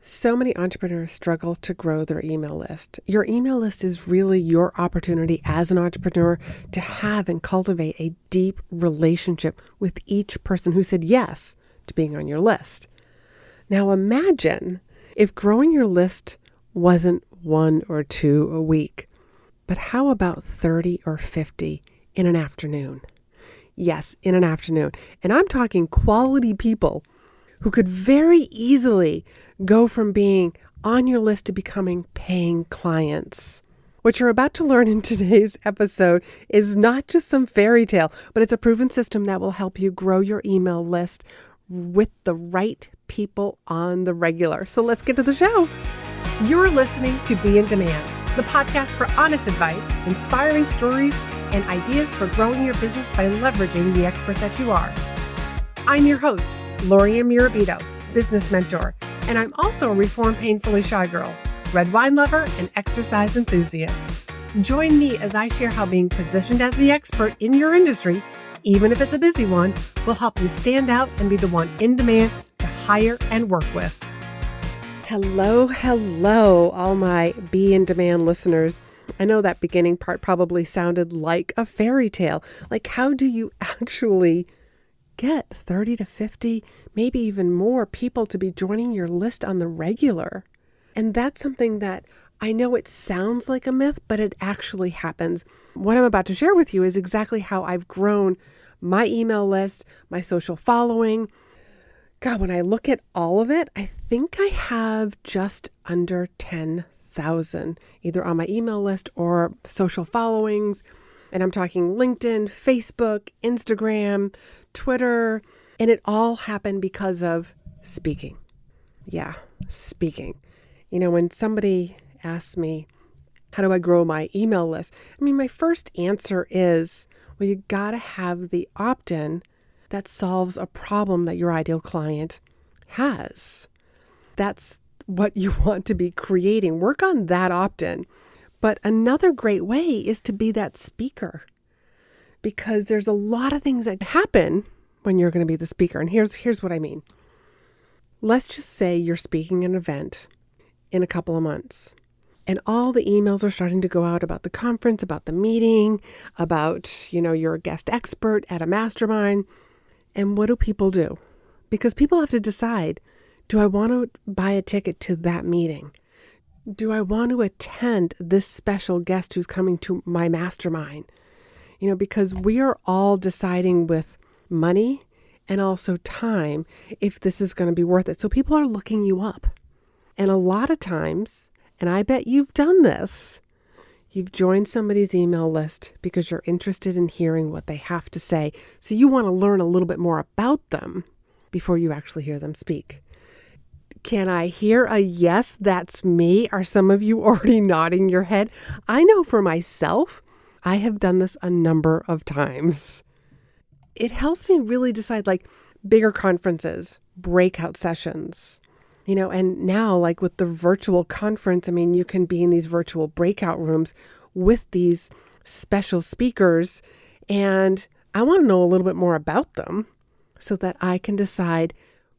So many entrepreneurs struggle to grow their email list. Your email list is really your opportunity as an entrepreneur to have and cultivate a deep relationship with each person who said yes to being on your list. Now imagine if growing your list wasn't 1 or 2 a week, but how about 30 or 50 in an afternoon? Yes, in an afternoon. And I'm talking quality people who could very easily go from being on your list to becoming paying clients. What you're about to learn in today's episode is not just some fairy tale, but it's a proven system that will help you grow your email list with the right people on the regular. So let's get to the show. You're listening to Be in Demand, the podcast for honest advice, inspiring stories, and ideas for growing your business by leveraging the expert that you are. I'm your host, Laurie-Ann business mentor, and I'm also a reformed painfully shy girl, red wine lover, and exercise enthusiast. Join me as I share how being positioned as the expert in your industry, even if it's a busy one, will help you stand out and be the one in demand to hire and work with. Hello, all my Be in Demand listeners. I know that beginning part probably sounded like a fairy tale. Like, how do you actually get 30 to 50, maybe even more people to be joining your list on the regular? And that's something that I know it sounds like a myth, but it actually happens. What I'm about to share with you is exactly how I've grown my email list, my social following. God, when I look at all of it, I think I have just under 10,000, either on my email list or social followings. And I'm talking LinkedIn, Facebook, Instagram, Twitter, and it all happened because of speaking. Yeah, speaking. You know, when somebody asks me, how do I grow my email list? I mean, my first answer is, well, you got to have the opt-in that solves a problem that your ideal client has. That's what you want to be creating. Work on that opt-in. But another great way is to be that speaker, because there's a lot of things that happen when you're going to be the speaker. And here's what I mean. Let's just say you're speaking an event in a couple of months, and all the emails are starting to go out about the conference, about the meeting, about, you're a guest expert at a mastermind. And what do people do? Because people have to decide, do I want to buy a ticket to that meeting? Do I want to attend this special guest who's coming to my mastermind? Because we are all deciding with money and also time if this is going to be worth it. So people are looking you up. And a lot of times, and I bet you've done this, you've joined somebody's email list because you're interested in hearing what they have to say. So you want to learn a little bit more about them before you actually hear them speak. Can I hear a yes, that's me? Are some of you already nodding your head? I know for myself, I have done this a number of times. It helps me really decide, like, bigger conferences, breakout sessions, and now, like with the virtual conference, I mean, you can be in these virtual breakout rooms with these special speakers, and I want to know a little bit more about them so that I can decide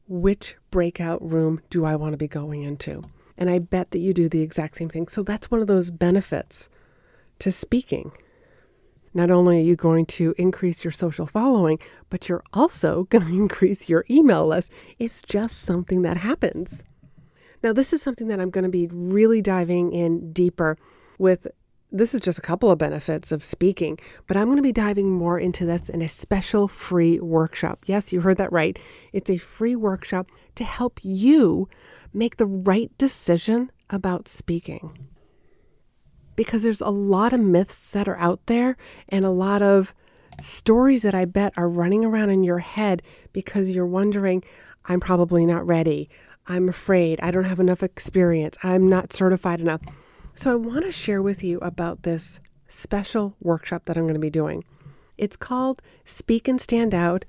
which breakout room do I want to be going into. And I bet that you do the exact same thing. So that's one of those benefits to speaking. Not only are you going to increase your social following, but you're also going to increase your email list. It's just something that happens. Now, this is something that I'm going to be really diving in deeper with. This is just a couple of benefits of speaking, but I'm going to be diving more into this in a special free workshop. Yes, you heard that right. It's a free workshop to help you make the right decision about speaking. Because there's a lot of myths that are out there and a lot of stories that I bet are running around in your head because you're wondering, I'm probably not ready. I'm afraid. I don't have enough experience. I'm not certified enough. So I want to share with you about this special workshop that I'm going to be doing. It's called Speak and Stand Out,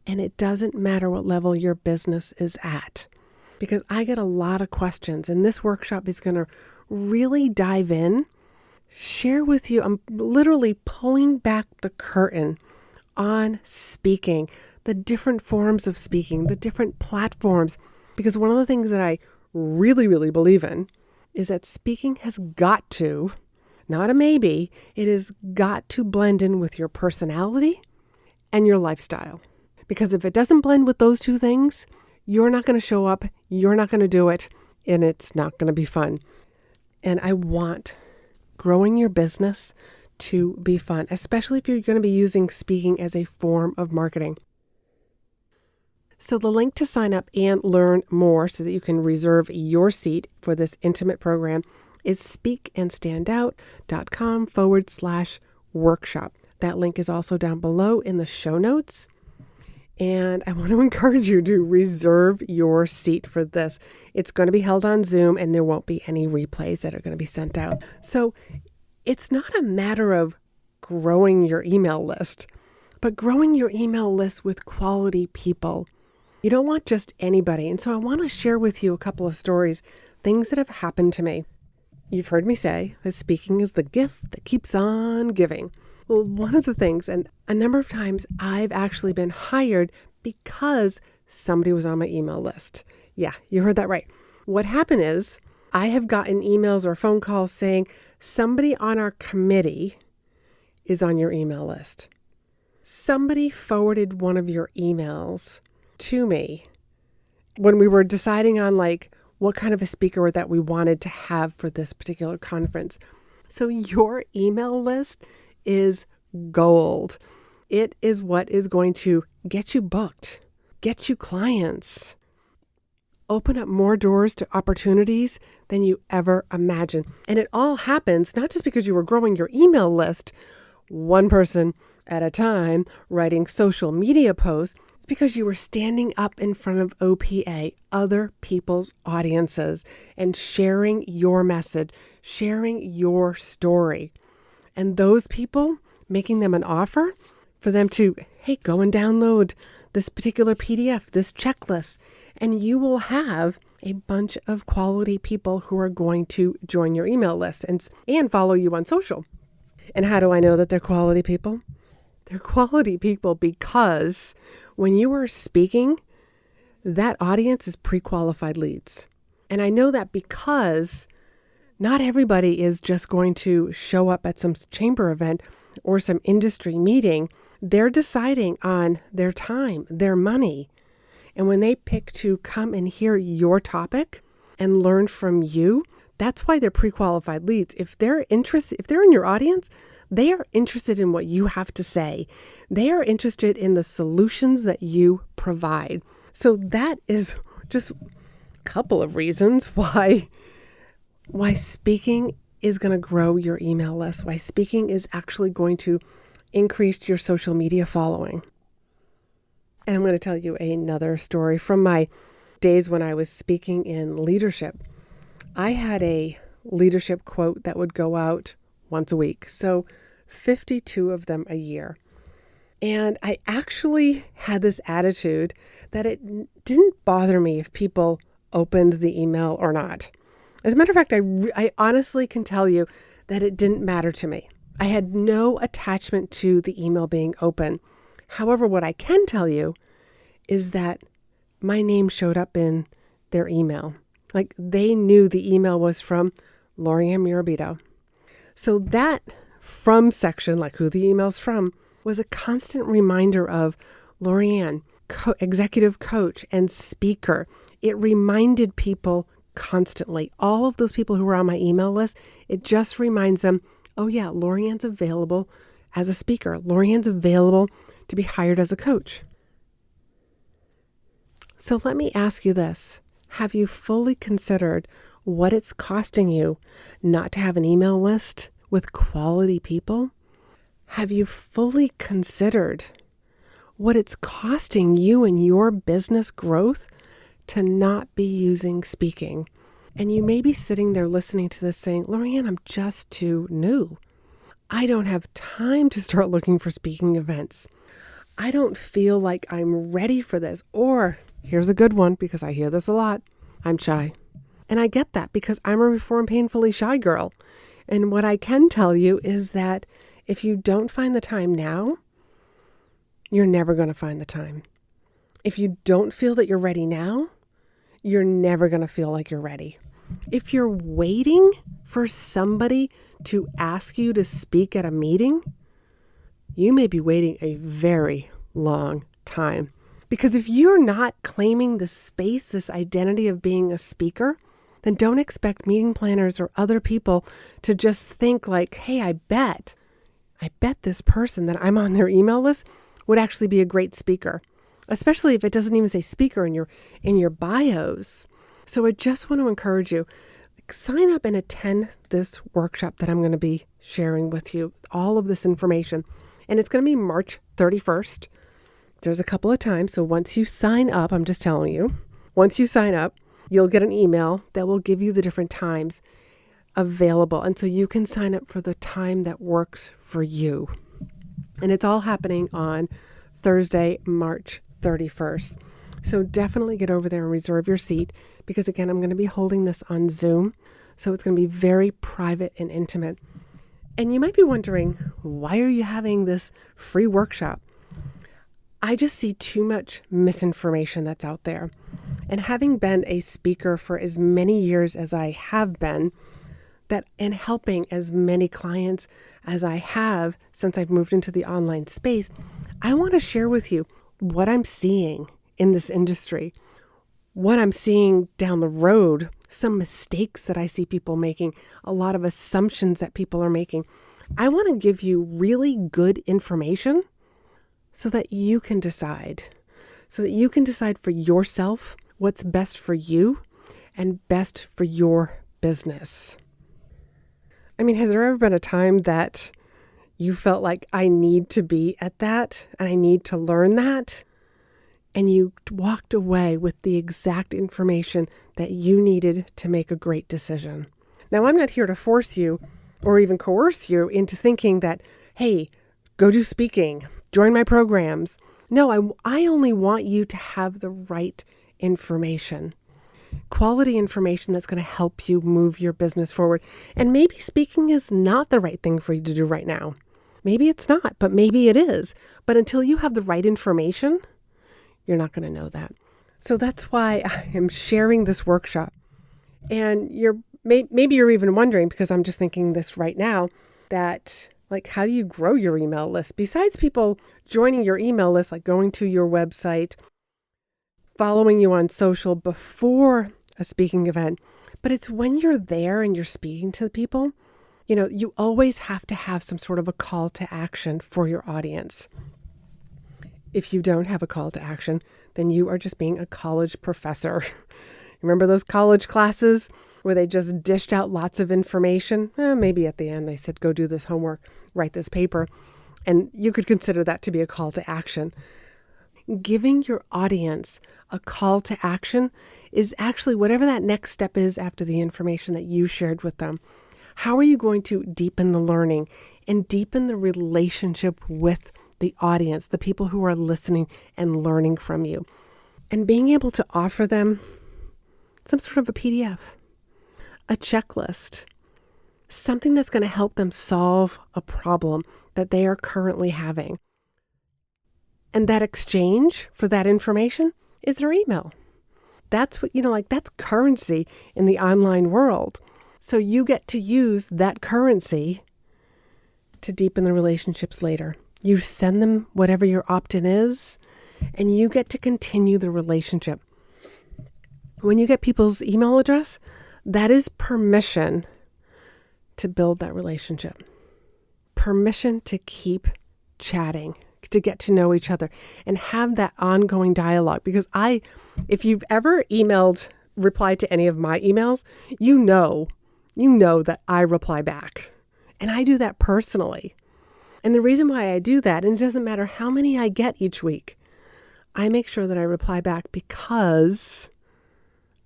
and it doesn't matter what level your business is at. Because I get a lot of questions, and this workshop is going to really dive in, share with you. I'm literally pulling back the curtain on speaking, the different forms of speaking, the different platforms. Because one of the things that I really, really believe in is that speaking has got to, not a maybe, it has got to blend in with your personality and your lifestyle. Because if it doesn't blend with those two things, you're not going to show up, you're not going to do it, and it's not going to be fun. And I want growing your business to be fun, especially if you're going to be using speaking as a form of marketing. So the link to sign up and learn more so that you can reserve your seat for this intimate program is speakandstandout.com/workshop. That link is also down below in the show notes. And I want to encourage you to reserve your seat for this. It's going to be held on Zoom and there won't be any replays that are going to be sent out. So it's not a matter of growing your email list, but growing your email list with quality people. You don't want just anybody. And so I want to share with you a couple of stories, things that have happened to me. You've heard me say that speaking is the gift that keeps on giving. Well, one of the things, and a number of times I've actually been hired because somebody was on my email list. Yeah, you heard that right. What happened is I have gotten emails or phone calls saying somebody on our committee is on your email list. Somebody forwarded one of your emails to me when we were deciding on what kind of a speaker that we wanted to have for this particular conference. So your email list is gold. It is what is going to get you booked, get you clients, open up more doors to opportunities than you ever imagined. And it all happens not just because you were growing your email list, one person at a time, writing social media posts. It's because you were standing up in front of OPA, other people's audiences, and sharing your message, sharing your story. And those people, making them an offer for them to, hey, go and download this particular PDF, this checklist, and you will have a bunch of quality people who are going to join your email list and follow you on social. And how do I know that they're quality people? They're quality people because when you are speaking, that audience is pre-qualified leads. And I know that because not everybody is just going to show up at some chamber event or some industry meeting. They're deciding on their time, their money. And when they pick to come and hear your topic and learn from you, that's why they're pre-qualified leads. If they're in your audience, they are interested in what you have to say. They are interested in the solutions that you provide. So that is just a couple of reasons why speaking is going to grow your email list, why speaking is actually going to increase your social media following. And I'm going to tell you another story from my days when I was speaking in leadership. I had a leadership quote that would go out once a week, so 52 of them a year. And I actually had this attitude that it didn't bother me if people opened the email or not. As a matter of fact, I honestly can tell you that it didn't matter to me. I had no attachment to the email being open. However, what I can tell you is that my name showed up in their email. They knew the email was from Laurie-Ann Mirabito. So that from section, who the email's from, was a constant reminder of Laurie-Ann, executive coach and speaker. It reminded people constantly. All of those people who were on my email list, it just reminds them, oh yeah, Laurie-Ann's available as a speaker. Laurie-Ann's available to be hired as a coach. So let me ask you this. Have you fully considered what it's costing you not to have an email list with quality people? Have you fully considered what it's costing you and your business growth to not be using speaking? And you may be sitting there listening to this saying, Laurie-Ann, I'm just too new. I don't have time to start looking for speaking events. I don't feel like I'm ready for this. Or here's a good one, because I hear this a lot. I'm shy. And I get that because I'm a reformed painfully shy girl. And what I can tell you is that if you don't find the time now, you're never going to find the time. If you don't feel that you're ready now, you're never going to feel like you're ready. If you're waiting for somebody to ask you to speak at a meeting, you may be waiting a very long time. Because if you're not claiming the space, this identity of being a speaker, then don't expect meeting planners or other people to just think like, hey, I bet this person that I'm on their email list would actually be a great speaker, especially if it doesn't even say speaker in your bios. So I just want to encourage you, sign up and attend this workshop that I'm going to be sharing with you, all of this information. And it's going to be March 31st. There's a couple of times. So once you sign up, I'm just telling you, once you sign up, you'll get an email that will give you the different times available. And so you can sign up for the time that works for you. And it's all happening on Thursday, March 31st. So definitely get over there and reserve your seat because, again, I'm going to be holding this on Zoom. So it's going to be very private and intimate. And you might be wondering, why are you having this free workshop? I just see too much misinformation that's out there. And having been a speaker for as many years as I have been, and helping as many clients as I have since I've moved into the online space, I want to share with you what I'm seeing in this industry, what I'm seeing down the road, some mistakes that I see people making, a lot of assumptions that people are making. I want to give you really good information so that you can decide for yourself what's best for you and best for your business. I mean, has there ever been a time that you felt like I need to be at that and I need to learn that? And you walked away with the exact information that you needed to make a great decision. Now, I'm not here to force you or even coerce you into thinking that, hey, go do speaking, join my programs. No, I only want you to have the right information. Quality information that's going to help you move your business forward. And maybe speaking is not the right thing for you to do right now. Maybe it's not, but maybe it is. But until you have the right information, you're not going to know that. So that's why I am sharing this workshop. And maybe you're even wondering, because I'm just thinking this right now, that like, how do you grow your email list? Besides people joining your email list, like going to your website, following you on social before a speaking event. But it's when you're there and you're speaking to the people, you always have to have some sort of a call to action for your audience. If you don't have a call to action, then you are just being a college professor. Remember those college classes where they just dished out lots of information? Maybe at the end they said, go do this homework, write this paper. And you could consider that to be a call to action. Giving your audience a call to action is actually whatever that next step is after the information that you shared with them. How are you going to deepen the learning and deepen the relationship with the audience, the people who are listening and learning from you? And being able to offer them some sort of a PDF, a checklist, something that's going to help them solve a problem that they are currently having. And that exchange for that information is their email. That's what, that's currency in the online world. So you get to use that currency to deepen the relationships later. You send them whatever your opt-in is, and you get to continue the relationship. When you get people's email address, that is permission to build that relationship. Permission to keep chatting, to get to know each other and have that ongoing dialogue. Because if you've ever replied to any of my emails, you know that I reply back. And I do that personally. And the reason why I do that, and it doesn't matter how many I get each week, I make sure that I reply back because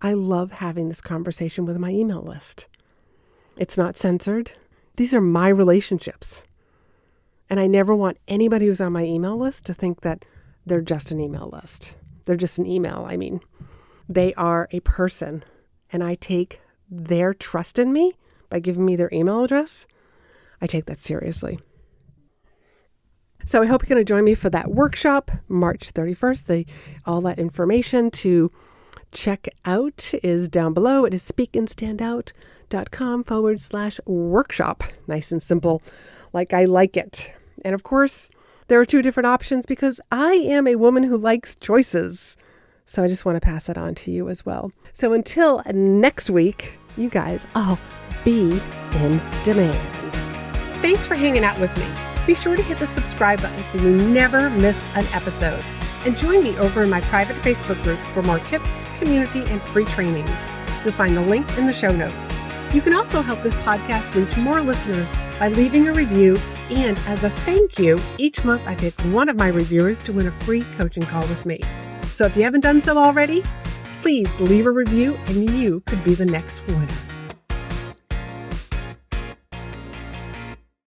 I love having this conversation with my email list. It's not censored. These are my relationships. And I never want anybody who's on my email list to think that they're just an email list. They're just an email. I mean, they are a person, and I take their trust in me by giving me their email address. I take that seriously. So I hope you're going to join me for that workshop, March 31st. All that information to check out is down below. It is speakandstandout.com/workshop. Nice and simple, like I like it. And of course, there are 2 different options because I am a woman who likes choices. So I just want to pass it on to you as well. So until next week, you guys all be in demand. Thanks for hanging out with me. Be sure to hit the subscribe button so you never miss an episode. And join me over in my private Facebook group for more tips, community, and free trainings. You'll find the link in the show notes. You can also help this podcast reach more listeners by leaving a review. And as a thank you, each month I pick one of my reviewers to win a free coaching call with me. So if you haven't done so already, please leave a review and you could be the next winner.